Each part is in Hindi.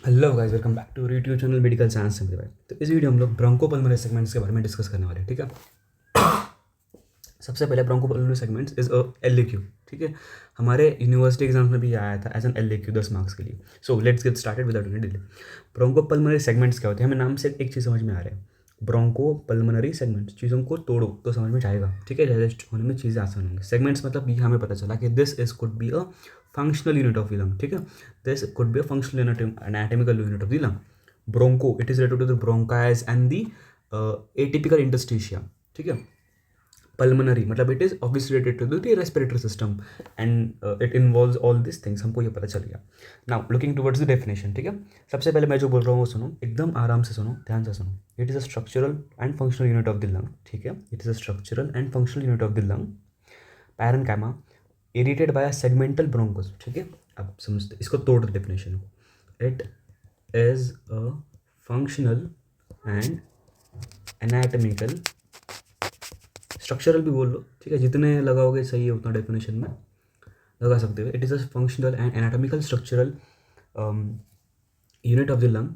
Hello guys, welcome back to YouTube channel medical science simplified. तो इस वीडियो में हम लोग ब्रोंकोपल्मोनरी सेगमेंट्स के बारे में डिस्कस करने वाले हैं। ठीक है, सबसे पहले ब्रोंकोपल्मोनरी सेगमेंट्स इज अ एलएक्यू। ठीक है, हमारे यूनिवर्सिटी एग्जाम्स में भी आया था एज एन एलएक्यू 10 मार्क्स के लिए। So let's get started without any delay. Bronchopulmonary segments क्या होते हैं, हमें नाम से एक चीज़ समझ में आ रहा है। ब्रोंकोपल्मोनरी सेगमेंट्स, चीज़ों को तोड़ो तो समझ में जाएगा। ठीक है, डाइजेस्ट होने में चीज़ें आसान होंगी। सेगमेंट्स मतलब ये हमें पता चला कि this is could be a functional unit of the lung. ठीक है, this could be a functional unit, anatomical unit of the lung. Broncho, it is related to the bronchi and the atypical interstitia. ठीक है, पल्मोनरी मतलब it is obviously related to the respiratory system and it involves all this things. हमको ये पता चल गया। Now looking towards the definition. ठीक है, सबसे पहले मैं जो बोल रहा हूँ वो सुनो, एकदम आराम से सुनो, ध्यान से सुनो। It is a structural and functional unit of the lung. ठीक है, it is a structural and functional unit of the lung. Parenchyma aerated by a segmental bronchus. ठीक है, अब समझते इसको, तोड़ डेफिनेशन को। It is a functional and anatomical, structural भी बोल लो। ठीक है, जितने लगाओगे सही है उतना डेफिनेशन में लगा सकते हो। It is a functional and anatomical structural unit of the lung.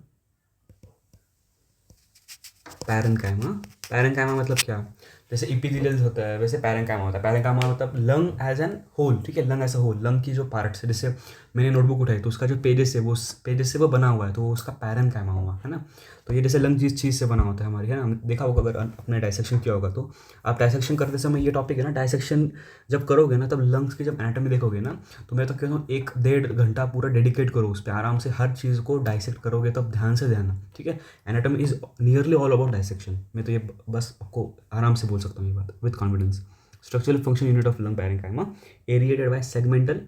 Parenchyma, parenchyma मतलब क्या, जैसे इपिथेलियल होता है वैसे पैरेन्काइमा होता है। पैरेन्काइमा मतलब लंग एज एन होल। ठीक है, lung as a whole, lung की जो पार्ट्स है, जैसे मैंने नोटबुक उठाई तो उसका जो पेजेस है वो पेजेस से वो बना हुआ है, तो वो उसका पैरेन्काइमा हुआ है ना। तो ये जैसे लंग जिस चीज़ से बना होता है हमारी, है ना, देखा होगा अगर अपने डायसेक्शन किया होगा तो। आप डायसेक्शन करते समय ये टॉपिक है ना, डायसेक्शन जब करोगे ना, तब लंग्स की जब एनाटॉमी देखोगे ना, तो मैं तो कहता हूँ 1-1.5 घंटा पूरा डेडिकेट करो उस पर, आराम से हर चीज़ को डायसेक्ट करोगे तब ध्यान से ध्यान। ठीक है, anatomy is nearly all about dissection. मैं तो ये बस आपको आराम से बोल सकता हूँ ये बात with confidence. Structural function unit of lung parenchyma, aerated by segmental,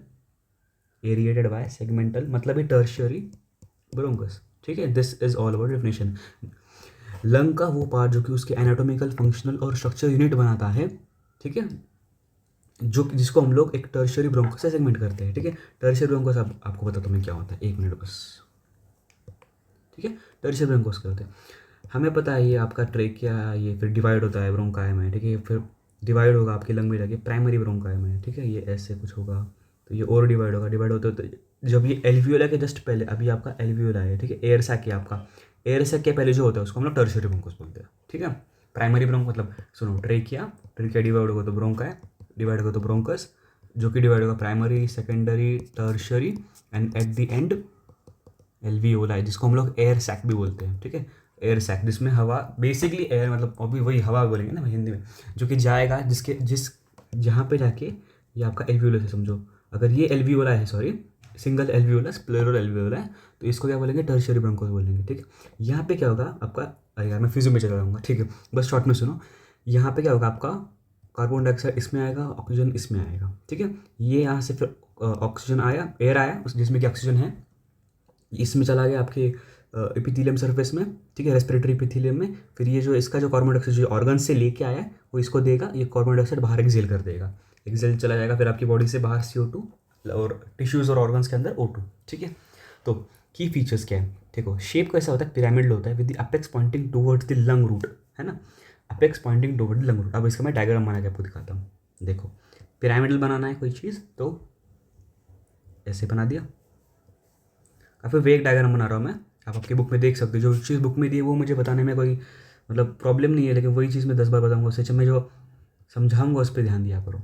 aerated by segmental मतलब ये टर्शियरी ब्रोंकस। ठीक है, this is all about definition. Lung का वो पार्ट जो कि उसके एनाटॉमिकल, फंक्शनल और स्ट्रक्चर यूनिट बनाता है। ठीक है, जो जिसको हम लोग एक टर्शियरी ब्रोंकस से सेगमेंट करते हैं। ठीक है, टर्शियरी ब्रोंकस आपको बताता हूँ मैं क्या होता है, एक मिनट बस। ठीक है, टर्शियरी ब्रोंकस क्या होता है, हमें पता है ये आपका ट्रेकिया, ये फिर डिवाइड होता है ब्रोंकाई में। ठीक है, फिर डिवाइड होगा आपकी लंग में जाके प्राइमरी ब्रोंकाई में। ठीक है, ये ऐसे कुछ होगा तो ये और डिवाइड होगा, डिवाइड होते होते जब ये एल्वियोला के जस्ट पहले, अभी आपका एल्वियोला है। ठीक है, एयर सैक है आपका, एयर सैक के पहले जो होता है उसको हम लोग टर्शियरी ब्रोंकस बोलते हैं। ठीक है, प्राइमरी ब्रोंक मतलब सुनो, ट्रेकिया, ट्रेकिया डिवाइड होगा तो ब्रोंकाई, डिवाइड होगा तो ब्रोंकस, जो कि डिवाइड होगा primary, secondary, tertiary and at the end alveola है, जिसको हम लोग एयर सैक भी बोलते हैं। ठीक है, एयर सैक जिसमें हवा, बेसिकली एयर मतलब अभी वही हवा बोलेंगे ना हिंदी में, जो कि जाएगा जिसके जिस जहाँ पे जाके, ये आपका एल्वियोला है समझो। अगर ये एल्वियोला है, सॉरी, सिंगल एल्वियोला, प्लूरल एल्वियोला है, तो इसको क्या बोलेंगे, टर्शियरी ब्रोंकोस बोलेंगे। ठीक है, यहाँ पे क्या होगा आपका, अरे यार मैं फिजियो में चला जाऊँगा। ठीक है, बस शॉर्ट में सुनो। यहाँ पे क्या होगा आपका, कार्बन डाइऑक्साइड इसमें आएगा, ऑक्सीजन इसमें आएगा। ठीक है, ये यहाँ से फिर ऑक्सीजन आया, एयर आया जिसमें कि ऑक्सीजन है, इसमें चला गया आपके एपिथेलियम सरफेस में। ठीक है, रेस्पिरेटरी एपिथेलियम में। फिर ये जो इसका जो कार्बन डाइऑक्साइड जो ऑर्गन से लेके आया है वो इसको देगा, ये कार्बन डाइऑक्साइड बाहर एक्सेल कर देगा, एक्सेल चला जाएगा फिर आपकी बॉडी से बाहर CO2 और टिश्यूज़ और ऑर्गन्स के अंदर O2। ठीक है, तो की फीचर्स क्या है, देखो शेप कैसा होता है, पिरामिडल होता है with the apex pointing towards the lung root, है ना, apex pointing toward the lung root. अब इसका मैं डायग्राम बना के आपको दिखाता हूँ। देखो, पिरामिडल बनाना है कोई चीज़ तो ऐसे बना दिया, काफ़ी वेग डायग्राम बना रहा हूँ मैं, आप आपकी बुक में देख सकते हो। जो चीज़ बुक में दी है वो मुझे बताने में कोई मतलब प्रॉब्लम नहीं है, लेकिन वही चीज़ मैं 10 बार बताऊँगा, उससे अच्छा मैं जो समझाऊँगा उस पर ध्यान दिया करो,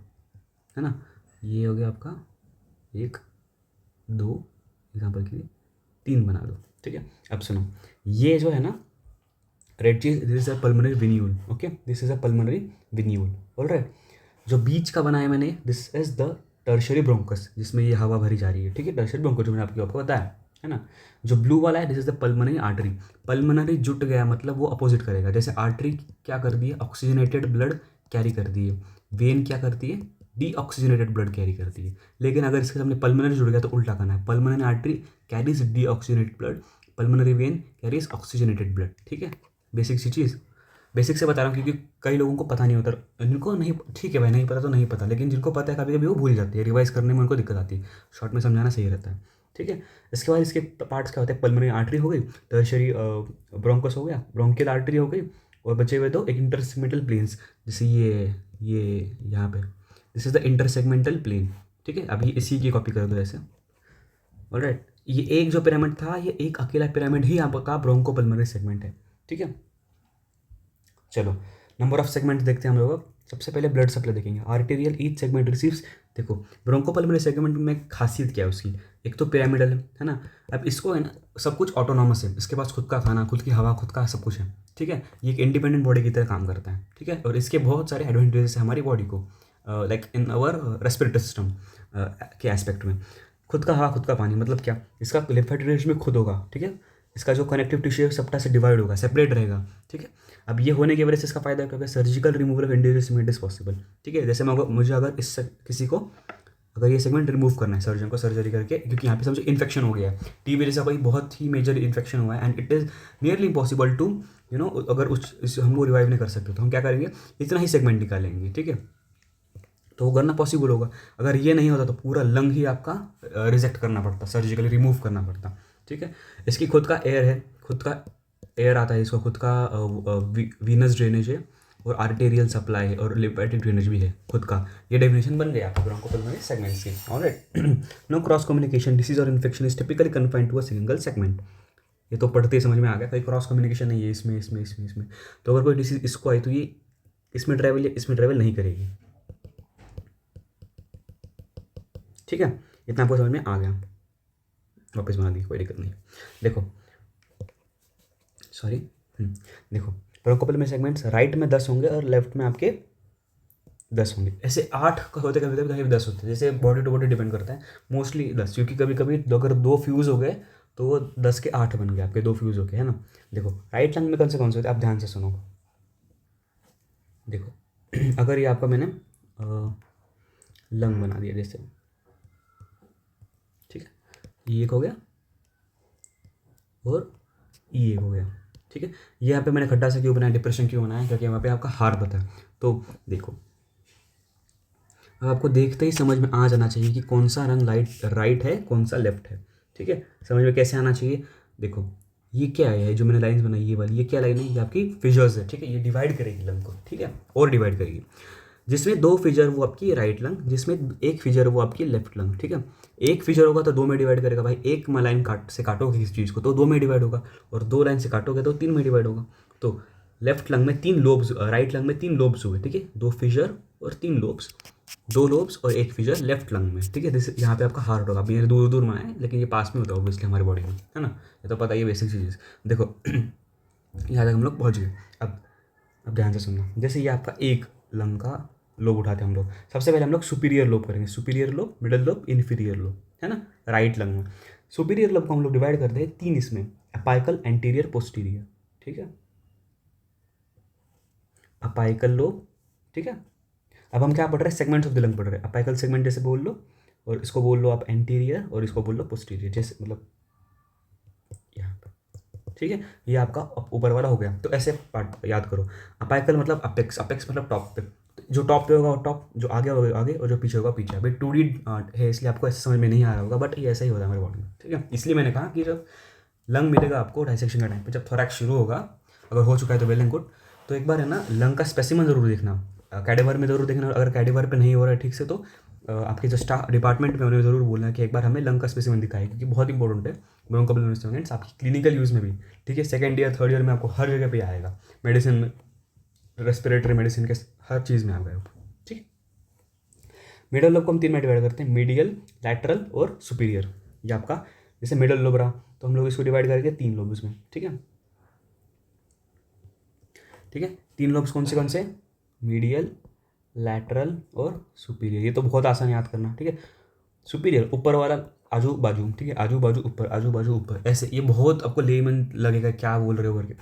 है ना। ये हो गया आपका 1 2, एग्जाम्पल के लिए 3 बना दो। ठीक है, अब सुनो, ये जो है ना रेड चीज, this is a pulmonary venule. Okay, this is a pulmonary venule. All right, जो बीच का बनाया मैंने, this is the tertiary bronchus, जिसमें ये हवा भरी जा रही है। ठीक है, टर्शियरी ब्रोंकस जो मैंने आपको बताया है ना। जो ब्लू वाला है, this is the pulmonary artery. Pulmonary जुट गया मतलब वो अपोजिट करेगा, जैसे आर्टरी क्या कर दी है, ऑक्सीजनेटेड ब्लड कैरी करती है, वेन क्या करती है, डीऑक्सीजनेटेड ब्लड कैरी करती है। लेकिन अगर इसके सामने पल्मोनरी जुड़ गया तो उल्टा करना है, pulmonary artery carries deoxygenated blood, pulmonary vein carries oxygenated blood. ठीक है, बेसिक सी चीज़, बेसिक से बता रहा हूँ क्योंकि कई लोगों को पता नहीं होता, जिनको नहीं, ठीक है भाई, नहीं पता तो नहीं पता, लेकिन जिनको पता है कभी कभी वो भूल जाती है, रिवाइज करने में उनको दिक्कत आती है, शॉर्ट में समझाना सही रहता है। ठीक है, इसके बाद इसके पार्ट्स क्या होते हैं, पल्मोनरी आर्टरी हो गई, टर्शियरी ब्रोंकस हो गया, ब्रोंकियल आर्टरी हो गई, और बचे हुए दो, एक इंटरसेगमेंटल प्लेन्स, जैसे ये यहाँ पे, this is the intersegmental plane. ठीक है, अभी इसी की कॉपी कर दो ऐसे। ऑलराइट, ये एक जो पिरामिड था, ये एक अकेला पिरामिड ही आपका ब्रोंकोपल्मोनरी सेगमेंट है, ठीक है। चलो नंबर ऑफ सेगमेंट देखते हैं हम लोग। अब सबसे पहले ब्लड सप्लाई देखेंगे। आर्टेरियल ईच सेगमेंट रिसीव्स, देखो ब्रोंकोपल्मोनरी सेगमेंट में खासियत क्या है उसकी, एक तो पिरामिडल है ना। अब इसको है ना, सब कुछ ऑटोनॉमस है, इसके पास खुद का खाना, खुद की हवा, खुद का सब कुछ है, ठीक है। ये एक इंडिपेंडेंट बॉडी की तरह काम करता है, ठीक है। और इसके बहुत सारे एडवांटेजेस है हमारी बॉडी को, like in our respiratory system के एस्पेक्ट में। खुद का हवा, खुद का पानी, मतलब क्या, इसका लिम्फेटिक ड्रेनेज में खुद होगा, ठीक है। इसका जो कनेक्टिव टिश्यू है सबटा से डिवाइड होगा, सेपरेट रहेगा, ठीक है। अब ये होने की वजह से इसका फायदा क्या होगा, surgical removal of individual segment is possible, ठीक है। जैसे मुझे अगर इस किसी को अगर ये सेगमेंट रिमूव करना है सर्जन को सर्जरी करके, क्योंकि यहाँ पे समझो इन्फेक्शन हो गया है, टीबी जैसा कोई बहुत ही मेजर इन्फेक्शन हुआ है, and it is nearly impossible to अगर हम वो रिवाइव नहीं कर सकते तो हम क्या करेंगे, इतना ही सेगमेंट निकालेंगे, ठीक है। तो वो करना पॉसिबल होगा। अगर ये नहीं होता तो पूरा लंग ही आपका रिजेक्ट करना पड़ता, सर्जिकली रिमूव करना पड़ता, ठीक है। इसकी खुद का एयर है, खुद का एयर आता है, इसको खुद का वीनस ड्रेनेज है और आर्टेरियल सप्लाई है और लिम्फेटिक ड्रेनेज भी है खुद का। ये डेफिनेशन बन गया आपका ब्रोंकोपल्मोनरी सेगमेंट्स की, all right. No cross communication disease और infection is typically confined to a single segment. ये तो पढ़ते ही समझ में आ गया, कोई क्रॉस कम्युनिकेशन नहीं है इसमें। तो अगर कोई डिसीज इसको आई तो ये इसमें ट्रैवल नहीं करेगी, ठीक है। इतना आपको समझ में आ गया, वापस बना दी, कोई दिक्कत नहीं। देखो सॉरी, देखो ब्रोंकोपल्मोनरी सेगमेंट्स राइट में 10 होंगे और लेफ्ट में आपके 10 होंगे। ऐसे 8 होते, कभी कभी 10 होते हैं, जैसे बॉडी टू बॉडी डिपेंड करता है। मोस्टली 10, क्योंकि कभी कभी अगर 2 फ्यूज़ हो गए तो वो 10 के 8 बन गए आपके, 2 फ्यूज़ हो गए, है ना। देखो राइट लंग में कौन से होते हैं, आप ध्यान से सुनो। देखो अगर ये आपका मैंने लंग बना दिया जैसे, ठीक है, ये एक हो गया और ये एक हो गया, ठीक है। ये यहाँ पे मैंने खड्डा से क्यों बनाया, डिप्रेशन क्यों बनाया, क्योंकि वहाँ पे आपका हार्ट होता है। तो देखो अब आपको देखते ही समझ में आ जाना चाहिए कि कौन सा रंग राइट है, कौन सा लेफ्ट है, ठीक है। समझ में कैसे आना चाहिए, देखो ये क्या है, जो मैंने लाइन्स बनाई ये वाली, ये क्या लाइन है, ये आपकी फिजर्स है, ठीक है। ये डिवाइड करेगी लंग को, ठीक है, और डिवाइड करेगी। जिसमें 2 फिजर वो आपकी राइट लंग, जिसमें 1 फिजर वो आपकी लेफ्ट लंग, ठीक है। एक फिजर होगा तो 2 में डिवाइड करेगा भाई, एक लाइन से काटोगे किसी चीज़ को तो 2 में डिवाइड होगा, और 2 लाइन से काटोगे तो 3 में डिवाइड होगा। तो लेफ्ट लंग में 3 लोब्स, राइट लंग में 3 लोब्स हुए, ठीक है। 2 फिजर और 3 लोब्स, 2 लोब्स और 1 फिजर लेफ्ट लंग में, ठीक है। जैसे यहाँ पे आपका हार्ट होगा, अभी दूर दूर में है लेकिन ये पास में होता है ऑब्वियसली हमारी बॉडी में, है ना। ये तो पता ही है बेसिक चीज़। देखो यहाँ तक हम लोग पहुँच गए। अब ध्यान से सुनना, जैसे ये आपका एक लंग का लोब उठाते हैं हम लोग, सबसे पहले हम लोग सुपीरियर लोब करेंगे, superior lobe, middle lobe, inferior lobe, है ना, राइट लंग में। सुपीरियर लोब को हम लोग डिवाइड करते हैं 3 इसमें, अपाइकल, एंटीरियर, पोस्टीरियर, ठीक है। अपाइकल लोब, ठीक है। अब हम क्या पढ़ रहे हैं, सेगमेंट्स ऑफ द लंग पढ़ रहे हैं। अपाइकल सेगमेंट जैसे बोल लो, और इसको बोल लो आप एंटीरियर, और इसको बोल लो पोस्टीरियर, जैसे मतलब यहाँ पर, ठीक है। ये आपका ऊपर वाला हो गया। तो ऐसे पार्ट याद करो, अपाइकल मतलब अपेक्स, अपेक्स मतलब टॉप पे, जो टॉप पे होगा वो टॉप, जो आगे होगा आगे, और जो पीछे होगा पीछे। अभी 2D है इसलिए आपको ऐसे समझ में नहीं आ रहा होगा, बट ये ऐसा ही होता है हमारे बॉडी में, ठीक है। इसलिए मैंने कहा कि जब लंग मिलेगा आपको डाइसेक्शन का टाइम पे, जब थोरैक्स शुरू होगा, अगर हो चुका है तो वेल एंड गुड, तो एक बार है ना लंग का स्पेसिमन जरूर देखना, कैडेवर में जरूर देखना। अगर कैडेवर पे नहीं हो रहा है ठीक से तो आपके जो स्टाफ डिपार्टमेंट में उन्हें ज़रूर बोलना है कि एक बार हमें लंग का स्पेसिमन दिखाए, क्योंकि बहुत इंपॉर्टेंट है ब्रोंकोपल्मोनरी सेगमेंट्स आपकी क्लिनिकल यूज़ में भी, ठीक है। 2nd ईयर 3rd ईयर में आपको हर जगह पे आएगा, मेडिसिन में, रेस्पिरेटरी मेडिसिन के हर चीज़ में आएगा, ठीक है। मिडल लोब को हम 3 में डिवाइड करते हैं, मीडियल, लैटरल और सुपीरियर। ये आपका जैसे मिडल लोब रहा तो हम लोग इसको डिवाइड करके 3 लोब इसमें, ठीक है, ठीक है। 3 लोब्स कौन से, मीडियल, लैटरल और सुपीरियर। ये तो बहुत आसान याद करना, ठीक है। सुपीरियर ऊपर वाला, आजू बाजू, ठीक है, आजू बाजू ऊपर, आजू बाजू ऊपर, ऐसे। ये बहुत आपको लेमन लगेगा, क्या बोल रहे हो करके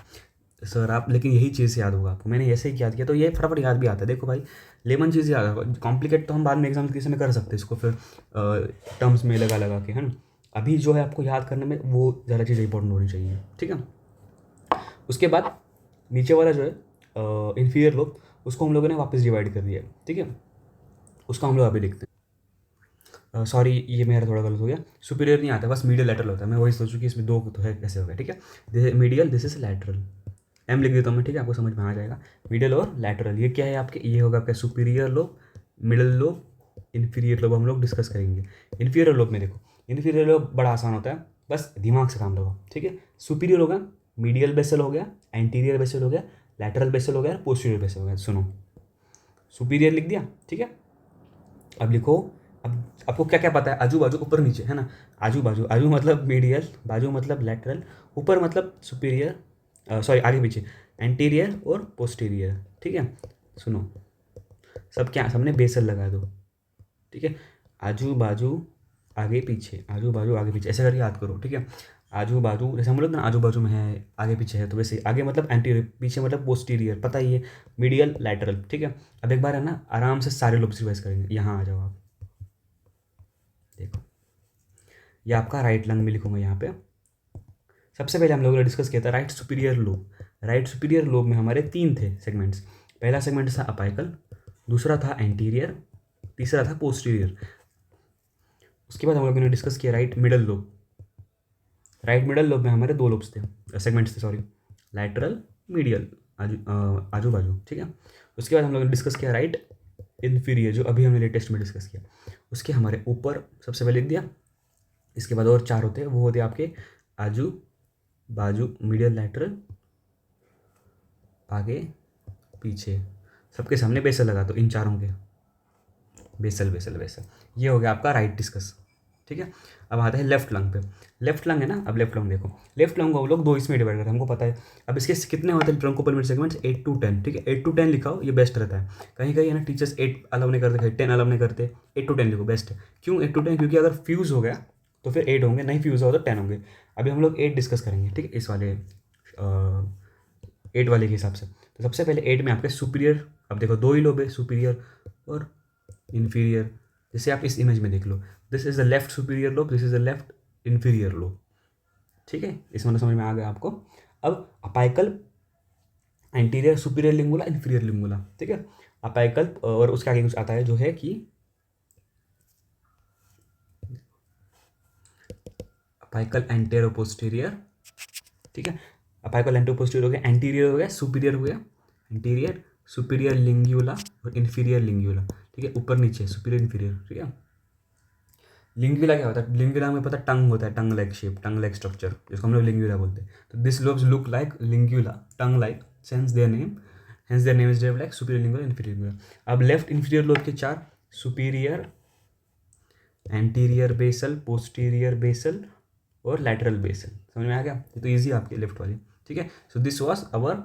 सर आप, लेकिन यही चीज़ याद होगा आपको। मैंने ऐसे ही याद किया तो ये फटाफट याद भी आता है। देखो भाई लेमन चीज़ याद होगा, कॉम्प्लिकेट तो हम बाद में एग्जाम के समय कर सकते हैं इसको, फिर टर्म्स में लगा के, है ना। अभी जो है आपको याद करने में वो ज़्यादा चीज़ इंपॉर्टेंट होनी चाहिए, ठीक है। उसके बाद नीचे वाला जो है इन्फीरियर लोब, उसको हम लोगों ने वापस डिवाइड कर दिया, ठीक है। उसको हम लोग अभी देखते हैं। सॉरी ये मेरा थोड़ा गलत हो गया, सुपीरियर नहीं आता, बस मीडियल लैटरल होता है। मैं वही सोचूँ कि इसमें 2 तो है, कैसे हो गया, ठीक है। Medial, this is lateral, M लिख देता हूँ मैं, ठीक है, आपको समझ में आ जाएगा। मिडिल और लैटरल, ये क्या है आपके, ये होगा आपका superior lobe, middle lobe, inferior lobe हम लोग डिस्कस करेंगे। इन्फीरियर लोब में देखो, इन्फीरियर लोब बड़ा आसान होता है, बस दिमाग से काम लो, ठीक है। सुपीरियर होगा, मीडियल बेसल हो गया, एंटीरियर बेसल हो गया, लैटरल बेसल हो गया, पोस्टीरियर बेसल हो गया। सुनो, सुपीरियर लिख दिया, ठीक है। अब लिखो, अब आपको क्या क्या पता है, आजू बाजू ऊपर नीचे, है ना। आजू बाजू, आजू मतलब मीडियल, बाजू मतलब लैटरल, ऊपर मतलब सुपीरियर, सॉरी आगे पीछे, एंटीरियर और पोस्टीरियर, ठीक है। सुनो, सब क्या, सबने बेसल लगा दो, ठीक है। आजू बाजू आगे पीछे, आजू बाजू आगे पीछे, ऐसे करके याद करो, ठीक है। आजू बाजू, जैसे हम लोग ना आजू बाजू में है, आगे पीछे है, तो वैसे आगे मतलब एंटीरियर, पीछे मतलब पोस्टीरियर, पता ही है, मीडियल लैटरल, ठीक है। अब एक बार है ना, आराम से सारे लोब्स रिवाइज करेंगे। यहाँ आ जाओ आप, देखो, ये आपका राइट लंग में लिखूंगा यहाँ पे। सबसे पहले हम लोगों ने डिस्कस किया था right superior lobe. Right superior lobe में हमारे 3 थे सेगमेंट्स। पहला सेगमेंट था अपाइकल, दूसरा था एंटीरियर, तीसरा था पोस्टीरियर। उसके बाद हम लोगों ने डिस्कस किया right middle lobe. Right middle lobe में हमारे 2 लोब्स थे, सेगमेंट्स थे, सॉरी, लैटरल, मीडियल, आजू बाजू, ठीक है। उसके बाद हम लोगों ने डिस्कस किया राइट इन्फीरियर, जो अभी हमने लेटेस्ट में डिस्कस किया। उसके हमारे ऊपर सबसे पहले लिख दिया। इसके बाद और 4 होते हैं, वो होते हैं आपके आजू बाजू, मीडियल, लैटरल, आगे पीछे, सबके सामने बेसल लगा दो इन चारों के, बेसल बेसल बेसल। ये हो गया आपका राइट डिस्कस, ठीक है। अब आता है लेफ्ट लंग पे। लेफ्ट लंग है ना, अब लेफ्ट लंग देखो। लेफ्ट लंग को हम लोग 2 इसमें डिवाइड करते हैं, हमको पता है। अब इसके कितने होते हैं ट्रंकोपल्मेंट सेगमेंट्स, 8 to 10, ठीक है। 8 to 10 लिखाओ, ये बेस्ट रहता है। कहीं कहीं है ना टीचर्स 8 अलाउ नहीं करते, 10 अलाउ नहीं करते, 8 to 10 लिखो, बेस्ट है। क्यों 8 to 10? क्योंकि अगर फ्यूज़ हो गया तो फिर 8 होंगे, नहीं फ्यूज़ हो तो 10 होंगे। अभी हम लोग 8 डिस्कस करेंगे, ठीक है, इस वाले 8 वाले के हिसाब से। तो सबसे पहले 8 में आपके सुपीरियर, अब देखो 2 ही लोब है, सुपीरियर और इन्फीरियर। जैसे आप इस इमेज में देख लो, this is the left superior lobe, this is the left inferior lobe, ठीक है। इस मतलब समझ में आ गया आपको। अब apical, anterior, superior lingula, inferior लिंगुला, ठीक है। अपाइकल और उसके आगे कुछ आता है जो है कि अपाइकल एंटेरो पोस्टीरियर, ठीक है। अपाइकल एंटेरो पोस्टीरियर हो गया, एंटीरियर हो गया, सुपीरियर हो गया, एंटीरियर, सुपीरियर लिंग्यूला और इन्फीरियर लिंग्यूला, ठीक है। ऊपर नीचे सुपीरियर इन्फीरियर, ठीक है। लिंगुला क्या होता है, लिंगुला में पता टंग होता है, tongue like shape, tongue like structure, जिसको हम लोग लिंगुला बोलते हैं। तो this lobes look like lingula, tongue like, hence their name is डेव like superior lingula, inferior lingula. अब लेफ्ट इन्फीरियर लोब के 4, superior, anterior basal, posterior basal और लैटरल बेसल। समझ में आ गया, ये तो ईजी है आपके लेफ्ट वाली, ठीक है। सो दिस वॉज अवर,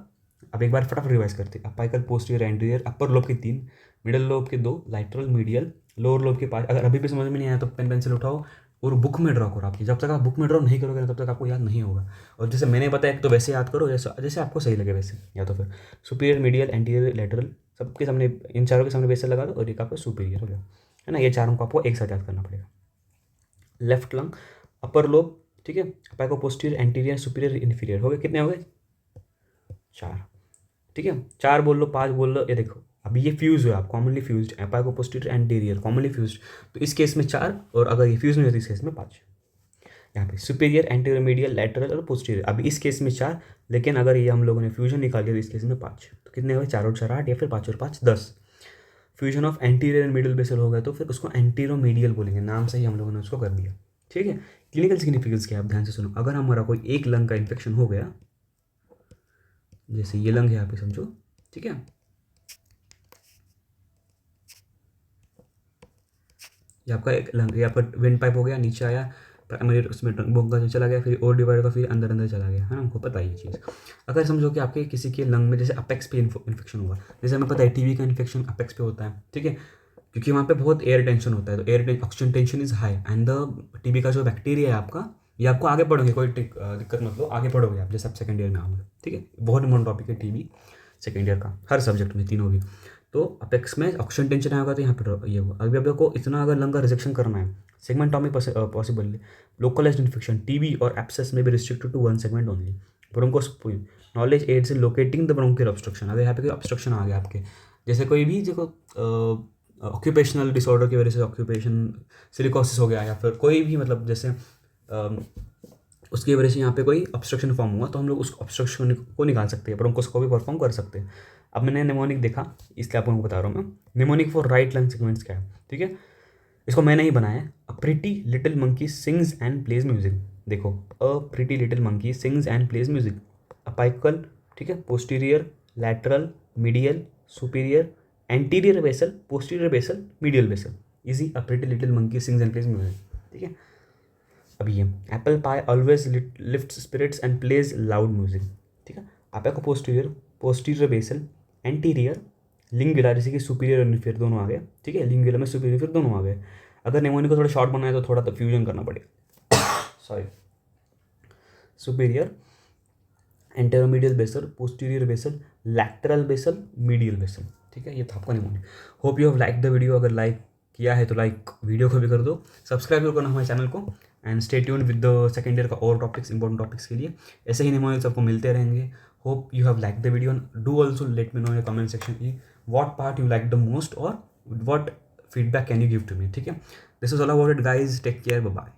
अब एक बार फटाफट रिवाइज करते हैं। Apical, posterior, anterior, upper lobe के 3, मिडल लोब के 2, लैटरल, मीडियल, लोअर लोब के 5। अगर अभी भी समझ में नहीं आया तो पेन पेंसिल उठाओ और बुक में ड्रॉ करो आपकी। जब तक आप बुक में ड्रॉ नहीं करोगे ना तब तक आपको याद नहीं होगा। और जैसे मैंने बताया तो वैसे याद करो, जैसे जैसे आपको सही लगे वैसे, या तो फिर सुपीरियर, मीडियल, एंटीरियर, लैटरल, सबके सामने, इन चारों के सामने बेसल लगा दो और एक आपका सुपीरियर हो गया, है ना। ये चारों को आपको एक साथ याद करना पड़ेगा। लेफ्ट लंग, अपर लोब, ठीक है, अपाइको, पोस्टीरियर, एंटीरियर, सुपीरियर, इन्फीरियर, हो गए। कितने हो गए? 4, ठीक है। 4 बोल लो, 5 बोल लो, ये देखो अभी ये फ्यूज हुआ, आप commonly fused, apico, posterior, anterior commonly fused, तो इस केस में 4, और अगर ये फ्यूज नहीं होती इस केस में 5। यहाँ पे सुपीरियर, एंटीरियर, मीडियल, लैटरल और पोस्टीरियर, अभी इस केस में 4, लेकिन अगर ये हम लोगों ने फ्यूजन निकाल दिया तो इस केस में 5। तो कितने हुए? 4 और 4 8, या फिर 5 और 5 10। Fusion of anterior and middle basal हो गया तो फिर उसको एंटीरो मीडियल बोलेंगे, नाम से ही हम लोगों ने उसको कर दिया, ठीक है। क्लिनिकल सिग्निफिकेंस क्या है, आप ध्यान से सुनो। अगर हमारा कोई एक लंग का इन्फेक्शन हो गया, जैसे ये लंग है यहाँ पे समझो, ठीक है, ये आपका एक लंग, ये आपका विंड पाइप हो गया, नीचे आया, प्राइमरी उसमें बोंगा चला गया, फिर और डिवाइड होगा, फिर अंदर अंदर चला गया, है ना, हमको पता है ये चीज़। अगर समझो कि आपके किसी के लंग में जैसे अपेक्स पे इन्फेक्शन हुआ, जैसे हमें पता है टीबी का इन्फेक्शन अपेक्स पे होता है, ठीक है, क्योंकि वहाँ पे बहुत एयर टेंशन होता है, तो air oxygen tension is high, and the TB का जो बैक्टीरिया है आपका, ये आपको आगे पढ़ोगे, कोई दिक्कत मत लो, आगे पढ़ोगे आप, जैसे आप सेकंड ईयर में आओगे, ठीक है। बहुत इंपॉर्टेंट टॉपिक है टीबी सेकंड ईयर का, हर सब्जेक्ट में, तीनों भी। तो अपेक्स में ऑक्सीजन टेंशन आएगा तो यहाँ पर ये होगा। अभी आपको इतना अगर लंग का रिजेक्शन करना है, segmentomy possible, localized infection, TB और एब्सेस में भी restricted to one segment only. Bronchoscopy, knowledge aids in locating the bronchial obstruction. अगर यहाँ पे कोई ऑब्स्ट्रक्शन आ गया आपके, जैसे कोई भी देखो ऑक्यूपेशनल डिसऑर्डर की वजह से ऑक्यूपेशन सिलिकोसिस हो गया, या फिर कोई भी मतलब जैसे उसकी वजह से यहाँ पे कोई ऑब्स्ट्रक्शन फॉर्म हुआ, तो हम लोग उस ऑब्स्ट्रक्शन को निकाल सकते हैं, ब्रोंकोस्कोपी परफॉर्म कर सकते हैं। अब मैंने निमोनिक देखा, इसलिए आपको बता रहा हूँ मैं। Mnemonic for right lung segments क्या है, ठीक है, इसको मैंने ही बनाया है। A pretty little monkey sings and plays music. देखो, a pretty little monkey sings and plays music, apical, ठीक है, posterior, lateral, medial, superior, anterior basal, posterior basal, medial basal, easy, a pretty little monkey sings and plays music, ठीक है। अब ये apple pie always lift spirits and plays loud music, ठीक है। Apico posterior, posterior basal, anterior, lingular, जैसे कि सुपीरियर और इन्फीरियर दोनों आ गए, ठीक है, लिंगुलर में सुपीरियर फिर दोनों आ गए। अगर नेमोनी को थोड़ा शॉर्ट बनाना है तो थोड़ा तो फ्यूजन करना पड़ेगा, sorry, superior, anteromedial basal, posterior basal, lateral basal, medial basal, ठीक है, ये था आपका pneumonia. Hope you have like the video, अगर लाइक किया है तो लाइक वीडियो को भी कर दो, सब्सक्राइब भी करना हमारे चैनल को, and stay tuned with the second year का और टॉपिक्स, इंपॉर्टेंट टॉपिक्स के लिए ऐसे ही निमोनिक्स आपको मिलते रहेंगे। Hope you have like the video, do also let me know in comment section की what part you like the most और what feedback can you give to me, ठीक है। This is all about it guys, take care, bye bye.